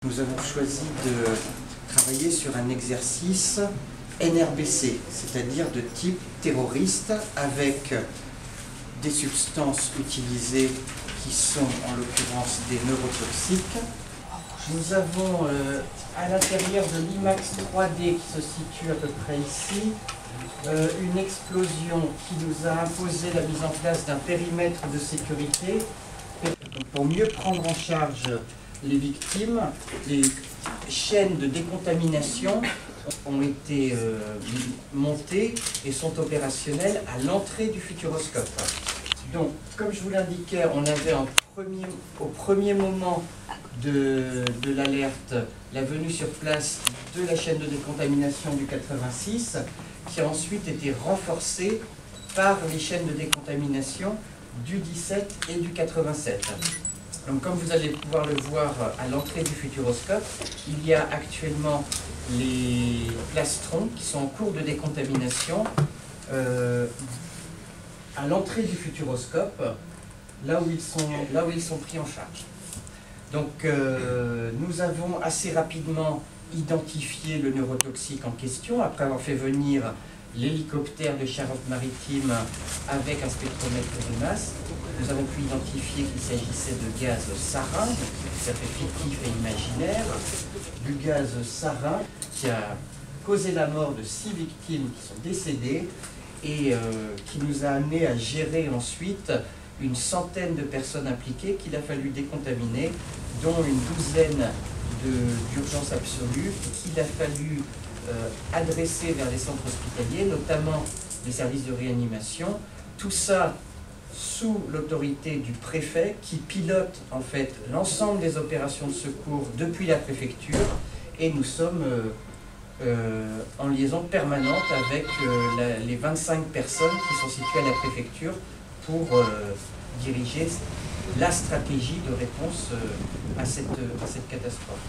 nous avons choisi de travailler sur un exercice NRBC, c'est-à-dire de type terroriste, avec des substances utilisées qui sont en l'occurrence des neurotoxiques. Nous avons à l'intérieur de l'IMAX 3D qui se situe à peu près ici, une explosion qui nous a imposé la mise en place d'un périmètre de sécurité. Pour mieux prendre en charge les victimes, les chaînes de décontamination ont été montées et sont opérationnelles à l'entrée du Futuroscope. Donc, comme je vous l'indiquais, on avait au premier moment de l'alerte la venue sur place de la chaîne de décontamination du 86, qui a ensuite été renforcée par les chaînes de décontamination du 17 et du 87. Donc, comme vous allez pouvoir le voir à l'entrée du Futuroscope, il y a actuellement les plastrons qui sont en cours de décontamination à l'entrée du Futuroscope, là où ils sont pris en charge. Donc, nous avons assez rapidement identifié le neurotoxique en question, après avoir fait venir l'hélicoptère de Charente-Maritime avec un spectromètre de masse. Nous avons pu identifier qu'il s'agissait de gaz sarin, tout à fait fictif et imaginaire, du gaz sarin qui a causé la mort de 6 victimes qui sont décédées et qui nous a amené à gérer ensuite une centaine de personnes impliquées qu'il a fallu décontaminer, dont une douzaine d'urgences absolues qu'il a fallu adresser vers les centres hospitaliers, notamment les services de réanimation. Tout ça sous l'autorité du préfet qui pilote en fait l'ensemble des opérations de secours depuis la préfecture, et nous sommes en liaison permanente avec les 25 personnes qui sont situées à la préfecture pour diriger la stratégie de réponse à cette catastrophe.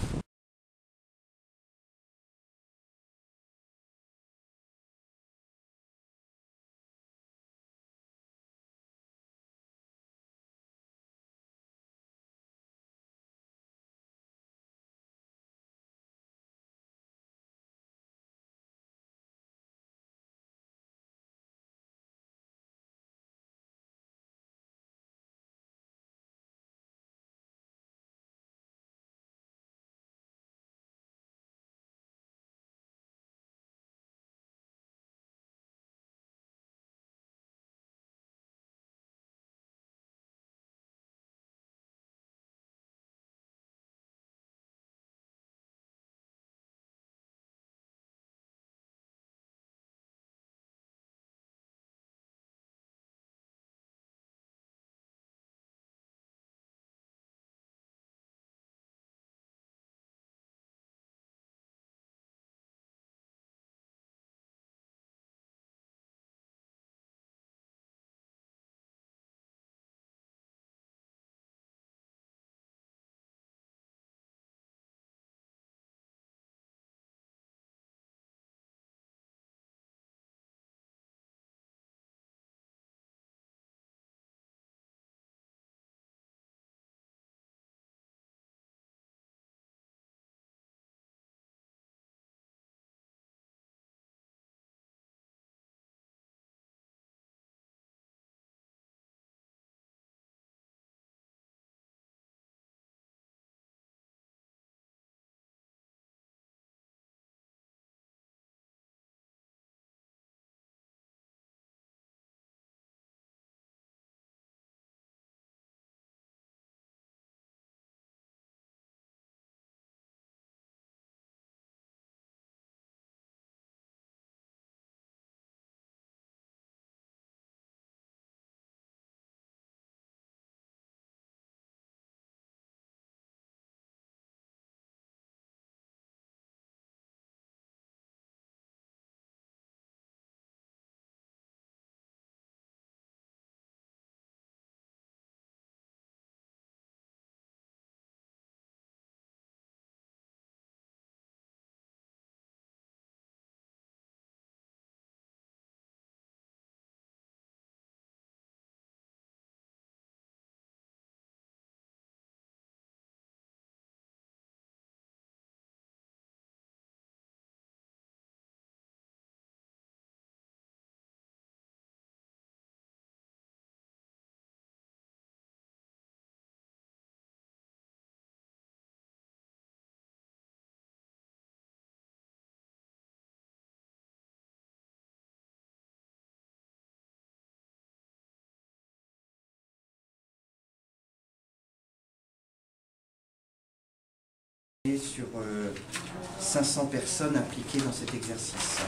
sur 500 personnes impliquées dans cet exercice.